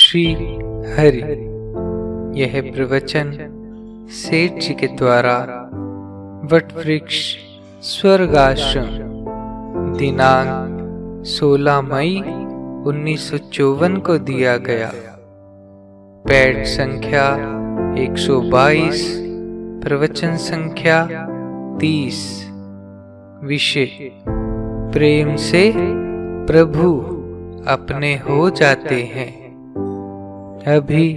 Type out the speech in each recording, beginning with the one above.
श्री हरि। यह प्रवचन सेठ जी के द्वारा वटवृक्ष स्वर्गाश्रम दिनांक 16 मई 1954 को दिया गया। पैड संख्या 122, प्रवचन संख्या 30। विषय: प्रेम से प्रभु अपने हो जाते हैं। अभी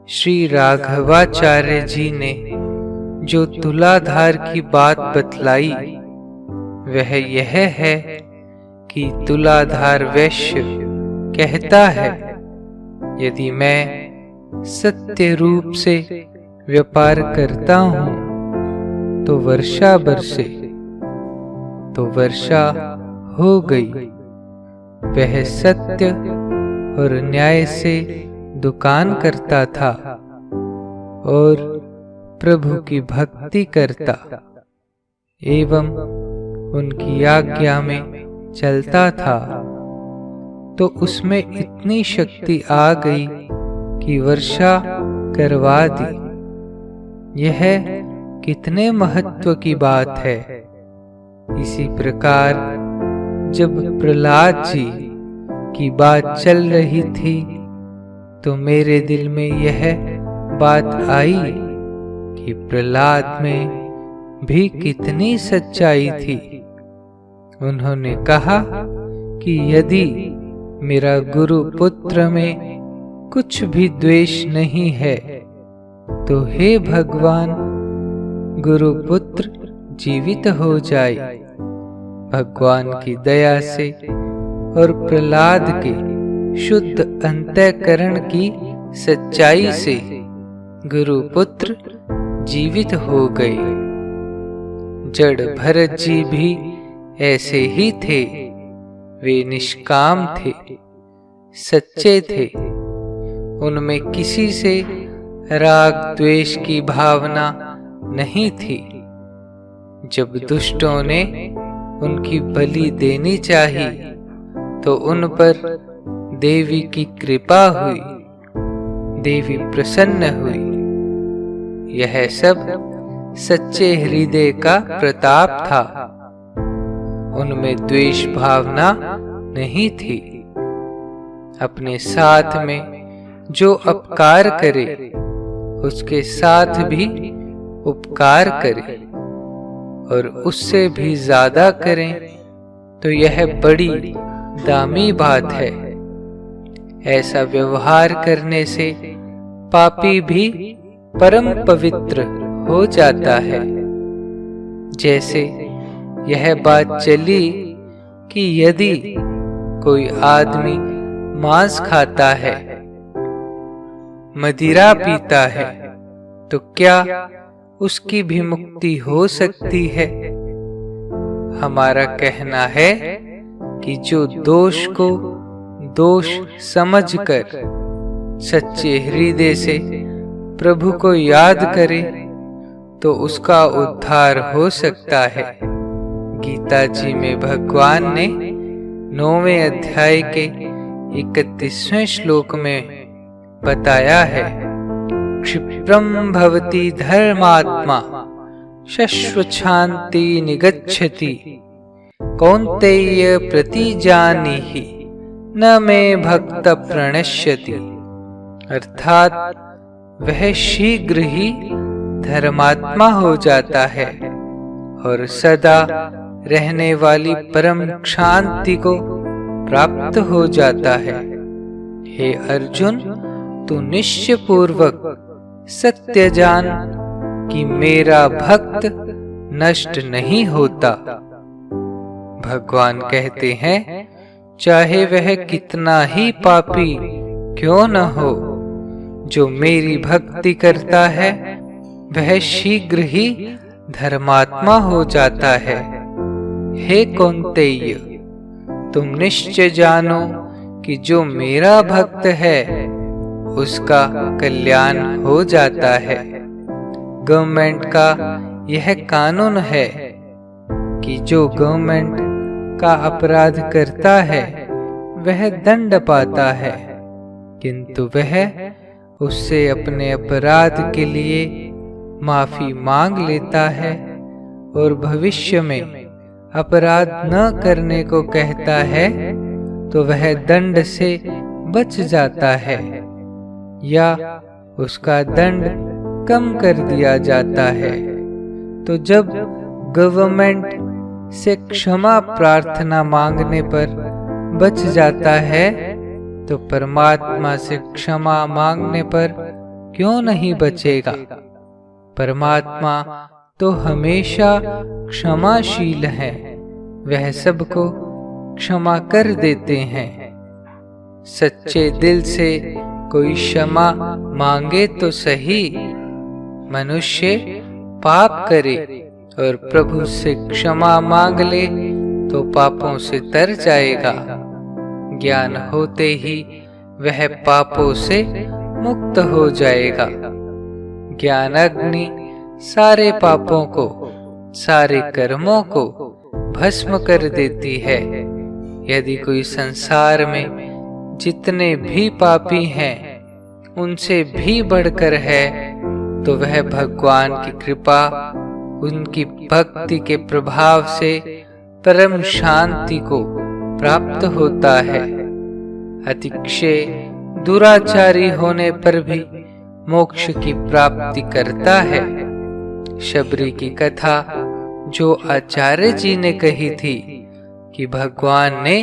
श्री राघवाचार्य जी ने जो तुलाधार की बात बतलाई वह यह है कि तुलाधार वैश्य कहता है, यदि मैं सत्य रूप से व्यापार करता हूँ तो वर्षा बरसे, तो वर्षा हो गई। वह सत्य और न्याय से दुकान करता था और प्रभु की भक्ति करता एवं उनकी आज्ञा में चलता था, तो उसमें इतनी शक्ति आ गई कि वर्षा करवा दी। यह कितने महत्व की बात है। इसी प्रकार जब प्रहलाद जी की बात चल रही थी तो मेरे दिल में यह बात आई कि प्रहलाद में भी कितनी सच्चाई थी। उन्होंने कहा कि यदि मेरा गुरु पुत्र में कुछ भी द्वेष नहीं है तो हे भगवान, गुरु पुत्र जीवित हो जाए। भगवान की दया से और प्रहलाद के शुद्ध अंतःकरण की सच्चाई से गुरु पुत्र जीवित हो गए। जड़ भरत जी भी ऐसे ही थे। वे निष्काम थे, सच्चे थे। उनमें किसी से राग द्वेष की भावना नहीं थी। जब दुष्टों ने उनकी बलि देनी चाहिए तो उन पर देवी की कृपा हुई, देवी प्रसन्न हुई। यह सब सच्चे हृदय का प्रताप था। उनमें द्वेष भावना नहीं थी। अपने साथ में जो अपकार करे उसके साथ भी उपकार करे और उससे भी ज्यादा करें तो यह बड़ी दामी बात है। ऐसा व्यवहार करने से पापी भी परम पवित्र हो जाता है। जैसे यह बात चली कि यदि कोई आदमी मांस खाता है, मदिरा पीता है, तो क्या उसकी भी मुक्ति हो सकती है? हमारा कहना है कि जो दोष को दोष समझकर सच्चे हृदय से प्रभु को याद करे तो उसका उद्धार हो सकता है। गीता जी में भगवान ने 9वें अध्याय के 31वें श्लोक में बताया है, क्षिप्रम भवति धर्मात्मा शश्वत शांति निगच्छति कौन्तेय प्रतिजानीहि न मे भक्त प्रणश्यति। अर्थात वह शीघ्र ही धर्मात्मा हो जाता है और सदा रहने वाली परम शांति को प्राप्त हो जाता है। हे अर्जुन, तू निश्चय पूर्वक सत्य जान कि मेरा भक्त नष्ट नहीं होता। भगवान कहते हैं, चाहे वह कितना ही पापी क्यों न हो, जो मेरी भक्ति करता है वह शीघ्र ही धर्मात्मा हो जाता है। हे कौन्तेय, तुम निश्चय जानो कि जो मेरा भक्त है उसका कल्याण हो जाता है। गवर्नमेंट का यह कानून है कि जो गवर्नमेंट का अपराध करता है वह दंड पाता है, किंतु वह उससे अपने अपराध के लिए माफी मांग लेता है और भविष्य में अपराध न करने को कहता है तो वह दंड से बच जाता है या उसका दंड कम कर दिया जाता है। तो जब गवर्नमेंट से क्षमा प्रार्थना मांगने पर बच जाता है तो परमात्मा से क्षमा मांगने पर क्यों नहीं बचेगा? परमात्मा तो हमेशा क्षमाशील है, वह सबको क्षमा कर देते हैं। सच्चे दिल से कोई क्षमा मांगे तो सही। मनुष्य पाप करे और प्रभु से क्षमा मांग ले तो पापों से तर जाएगा। ज्ञान होते ही वह पापों से मुक्त हो जाएगा। ज्ञान अग्नि सारे पापों को, सारे कर्मों को भस्म कर देती है। यदि कोई संसार में जितने भी पापी हैं उनसे भी बढ़कर है तो वह भगवान की कृपा, उनकी भक्ति के प्रभाव से परम शांति को प्राप्त होता है। अतिशय दुराचारी होने पर भी मोक्ष की प्राप्ति करता है। शबरी की कथा जो आचार्य जी ने कही थी कि भगवान ने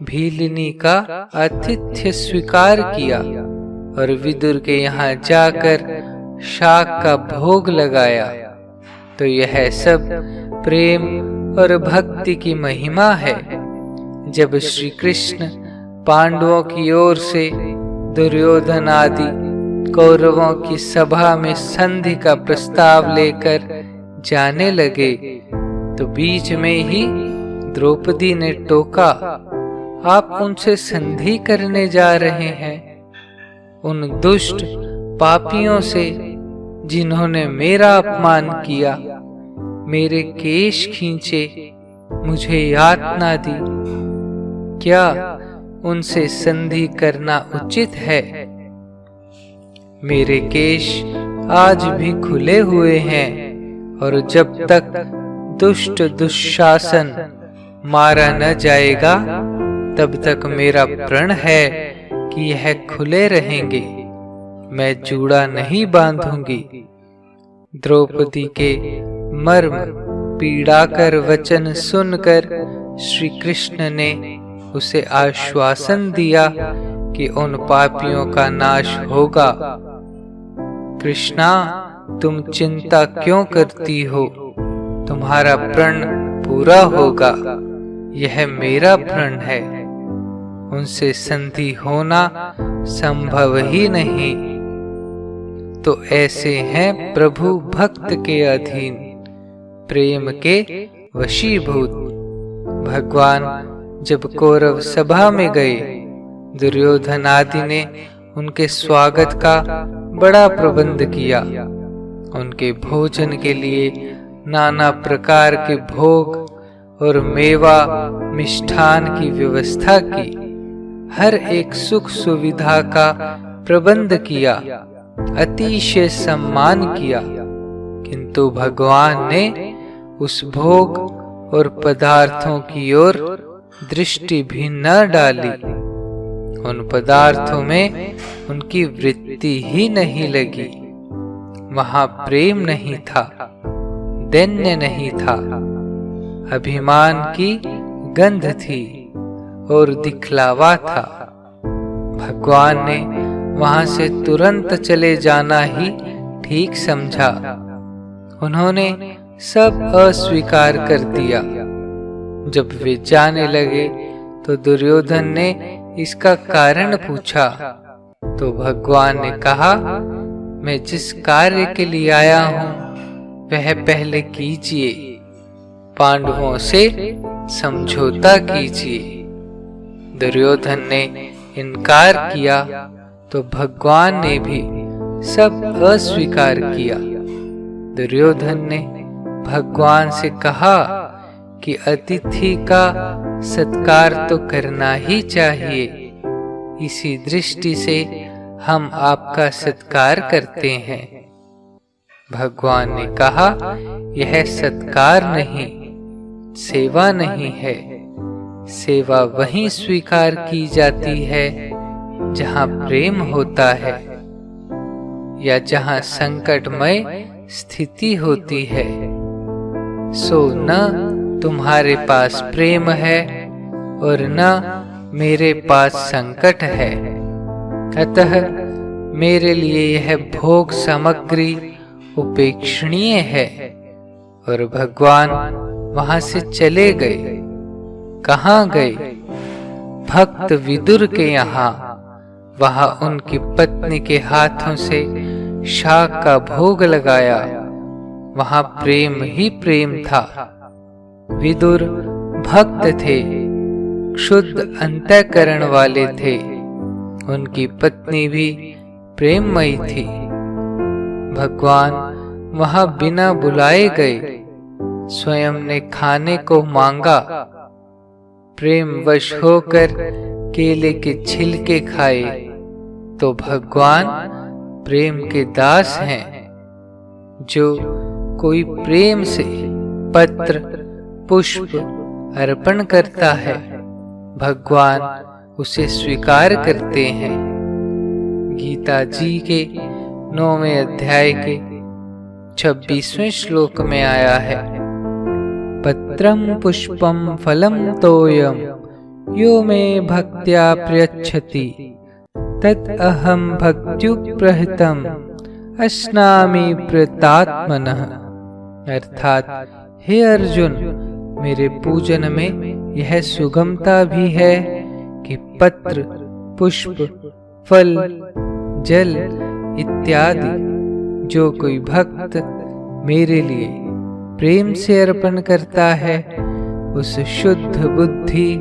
भीलिनी का आतिथ्य स्वीकार किया और विदुर के यहाँ जाकर शाक का भोग लगाया, तो यह सब प्रेम और भक्ति की महिमा है। जब श्री कृष्ण पांडवों की ओर से दुर्योधन आदि कौरवों की सभा में संधि का प्रस्ताव लेकर जाने लगे तो बीच में ही द्रौपदी ने टोका, आप उनसे संधि करने जा रहे हैं? उन दुष्ट पापियों से जिन्होंने मेरा अपमान किया, मेरे केश खींचे, मुझे यातना दी, क्या उनसे संधि करना उचित है? मेरे केश आज भी खुले हुए हैं और जब तक दुष्ट दुशासन मारा न जाएगा तब तक मेरा प्रण है कि यह खुले रहेंगे, मैं जूड़ा नहीं बांधूंगी। द्रौपदी के मर्म पीड़ाकर वचन सुनकर श्री कृष्ण ने उसे आश्वासन दिया कि उन पापियों का नाश होगा। कृष्णा, तुम चिंता क्यों करती हो? तुम्हारा प्रण पूरा होगा, यह मेरा प्रण है। उनसे संधि होना संभव ही नहीं। तो ऐसे हैं प्रभु भक्त के अधीन, प्रेम के वशीभूत। भगवान जब कौरव सभा में गए, दुर्योधन आदि ने उनके स्वागत का बड़ा प्रबंध किया। उनके भोजन के लिए नाना प्रकार के भोग और मेवा मिष्ठान की व्यवस्था की, हर एक सुख सुविधा का प्रबंध किया, अतिशय सम्मान किया। किंतु भगवान ने उस भोग और पदार्थों की ओर दृष्टि भी न डाली। उन पदार्थों में उनकी वृत्ति ही नहीं लगी। वहां प्रेम नहीं था, दैन्य नहीं था, अभिमान की गंध थी और दिखलावा था। भगवान ने वहां से तुरंत चले जाना ही ठीक समझा। उन्होंने सब अस्वीकार कर दिया। जब वे जाने लगे तो दुर्योधन ने इसका कारण पूछा, तो भगवान ने कहा, मैं जिस कार्य के लिए आया हूं वह पहले कीजिए, पांडवों से समझौता कीजिए। दुर्योधन ने इनकार किया तो भगवान ने भी सब अस्वीकार किया। दुर्योधन ने भगवान से कहा कि अतिथि का सत्कार तो करना ही चाहिए। इसी दृष्टि से हम आपका सत्कार करते हैं। भगवान ने कहा, यह सत्कार नहीं, सेवा नहीं है। सेवा वहीं स्वीकार की जाती है जहाँ प्रेम होता है या जहाँ संकटमय स्थिति होती है। सो न तुम्हारे पास प्रेम है और न मेरे पास संकट है, अतः मेरे लिए यह भोग सामग्री उपेक्षणीय है। और भगवान वहां से चले गए। कहाँ गए? भक्त विदुर के यहाँ। वहां उनकी पत्नी के हाथों से शाक का भोग लगाया। वहां प्रेम ही प्रेम था। विदुर भक्त थे, शुद्ध अंतःकरण वाले थे। उनकी पत्नी भी प्रेममयी थी। भगवान वहां बिना बुलाए गए, स्वयं ने खाने को मांगा। प्रेम वश होकर केले के छिलके खाए तो भगवान प्रेम के दास हैं। जो कोई प्रेम से पत्र पुष्प अर्पण करता है, भगवान उसे स्वीकार करते हैं। गीता जी के 9वें अध्याय के 26वें श्लोक में आया है, पत्रम पुष्पम फलम तोयम यो मे भक्त्या प्रयच्छति तत् अहम भक्त्युप्रहितम अस्नामि प्रतात्मनः। अर्थात, हे अर्जुन, मेरे पूजन में यह सुगमता भी है कि पत्र पुष्प फल जल इत्यादि जो कोई भक्त मेरे लिए प्रेम से अर्पण करता है, उस शुद्ध बुद्धि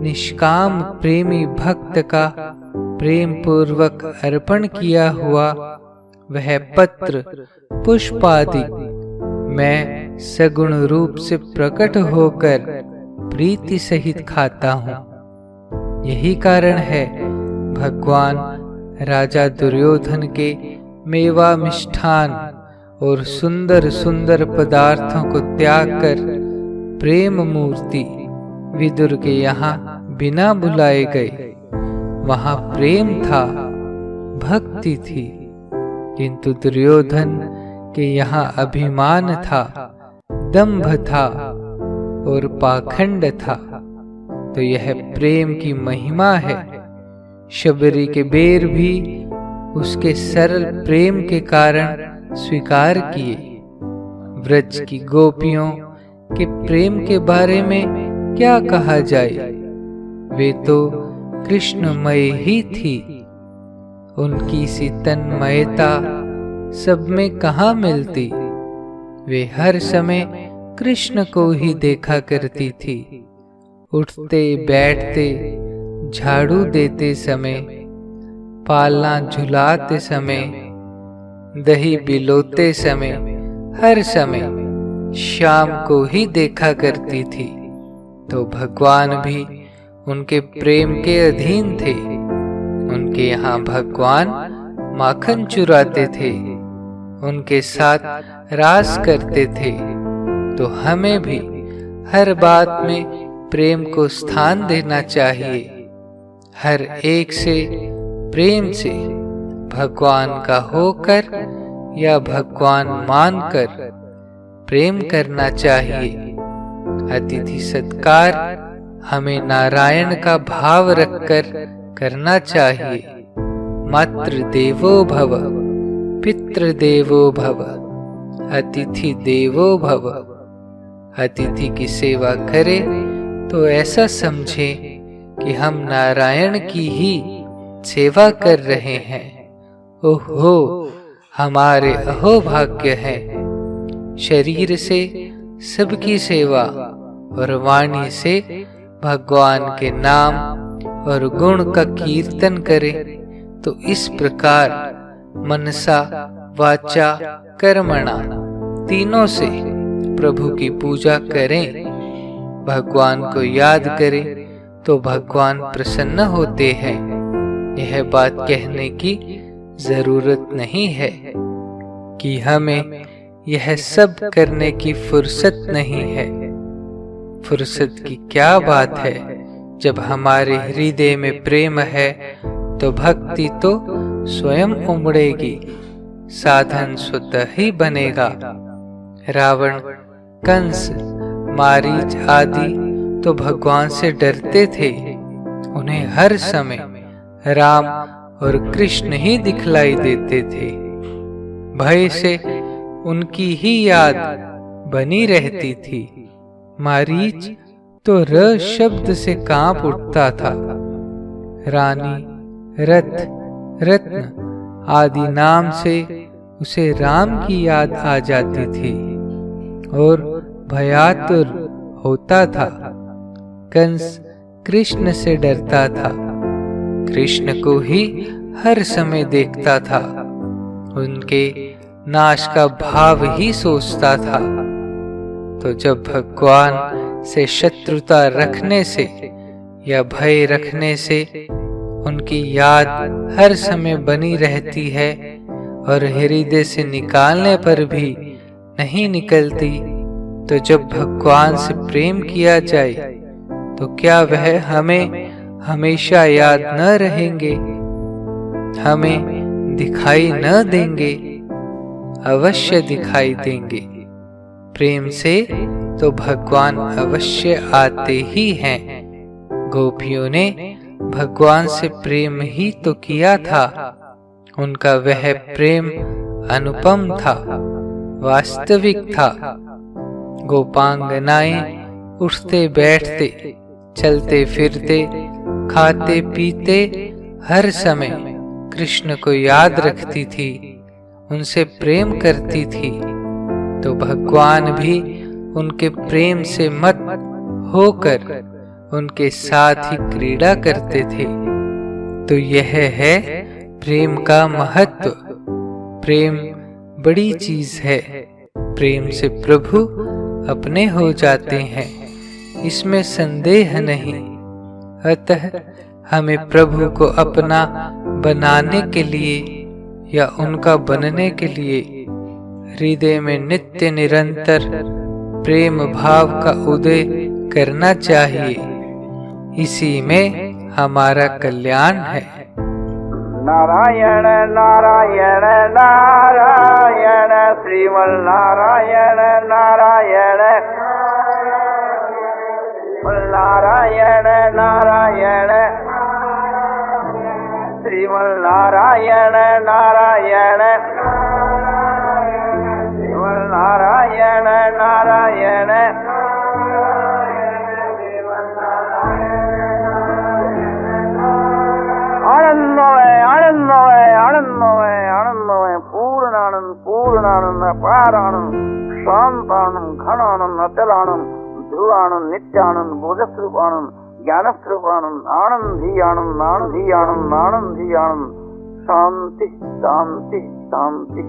निष्काम प्रेमी भक्त का प्रेम पूर्वक अर्पण किया हुआ वह पत्र पुष्प आदि मैं सगुण रूप से प्रकट होकर प्रीति सहित खाता हूँ। यही कारण है भगवान राजा दुर्योधन के मेवा मिष्ठान और सुंदर सुंदर पदार्थों को त्याग कर प्रेम मूर्ति विदुर के यहाँ बिना बुलाए गए। वहां प्रेम था, भक्ति थी, किंतु दुर्योधन के यहाँ अभिमान था, दंभ था और पाखंड था। तो यह प्रेम की महिमा है। शबरी के बेर भी उसके सरल प्रेम के कारण स्वीकार किए। व्रज की गोपियों के प्रेम के बारे में क्या कहा जाए, वे तो कृष्णमय ही थी। उनकी सी तन्मयता सब में कहाँ मिलती। वे हर समय कृष्ण को ही देखा करती थी। उठते बैठते, झाड़ू देते समय, पालना झुलाते समय, दही बिलोते समय, हर समय श्याम को ही देखा करती थी। तो भगवान भी उनके प्रेम के अधीन थे। उनके यहाँ भगवान माखन चुराते थे, उनके साथ रास करते थे। तो हमें भी हर बात में प्रेम को स्थान देना चाहिए। हर एक से प्रेम से भगवान का होकर या भगवान मानकर प्रेम करना चाहिए। अतिथि सत्कार हमें नारायण का भाव रखकर करना चाहिए। मातृ देवो भव, पितृ देवो भव, अतिथि देवो भव। अतिथि की सेवा करें तो ऐसा समझे कि हम नारायण की ही सेवा कर रहे हैं। ओहो, हमारे अहोभाग्य है। शरीर से सबकी सेवा और वाणी से भगवान के नाम और गुण का कीर्तन करें तो इस प्रकार मनसा वाचा कर्मणा तीनों से प्रभु की पूजा करें। भगवान को याद करें तो भगवान प्रसन्न होते हैं। यह बात कहने की जरूरत नहीं है कि हमें यह सब करने की फुर्सत नहीं है। फुर्सत की क्या बात है, जब हमारे हृदय में प्रेम है तो भक्ति तो स्वयं उमड़ेगी, साधन स्वतः ही बनेगा। रावण, कंस, मारीच आदि तो भगवान से डरते थे। उन्हें हर समय राम और कृष्ण ही दिखलाई देते थे। भय से उनकी ही याद बनी रहती थी। मारीच तो र शब्द से कांप उठता था। रानी, रथ, रत्न आदि नाम से उसे राम की याद आ जाती थी और भयातुर होता था। कंस कृष्ण से डरता था, कृष्ण को ही हर समय देखता था, उनके नाश का भाव ही सोचता था। तो जब भगवान से शत्रुता रखने से या भय रखने से उनकी याद हर समय बनी रहती है और हृदय से निकालने पर भी नहीं निकलती, तो जब भगवान से प्रेम किया जाए तो क्या वह हमें हमेशा याद न रहेंगे, हमें दिखाई न देंगे? अवश्य दिखाई देंगे। प्रेम से तो भगवान अवश्य आते ही हैं। गोपियों ने भगवान से प्रेम ही तो किया था। उनका वह प्रेम अनुपम था, वास्तविक था। गोपांगनाएं उठते बैठते, चलते फिरते, खाते पीते हर समय कृष्ण को याद रखती थी, उनसे प्रेम करती थी। तो भगवान भी उनके प्रेम से मत होकर उनके साथ ही क्रीड़ा करते थे। तो यह है प्रेम का महत्व। प्रेम बड़ी चीज है। प्रेम से प्रभु अपने हो जाते हैं, इसमें संदेह नहीं। अतः हमें प्रभु को अपना बनाने के लिए या उनका बनने के लिए हृदय में नित्य निरंतर प्रेम भाव का उदय करना चाहिए। इसी में हमारा कल्याण है। नारायण नारायण नारायण श्रीमन नारायण नारायण नारायण नारायण श्रीमन नारायण नारायण श्रीमन नारायण नारायण आनंदमय आनंदमय आनंदमय आनंदमय पूर्णानंद पूर्णानंद अपारानंद शांतानंद घनानंद अचलानंद ध्रुवानंद नित्यानंद बोधस्वरूपानंद ज्ञानस्वरूपानंद आनंदी आनंद आनंदी आनंद आनंदी आनंद शांति शांति शांति।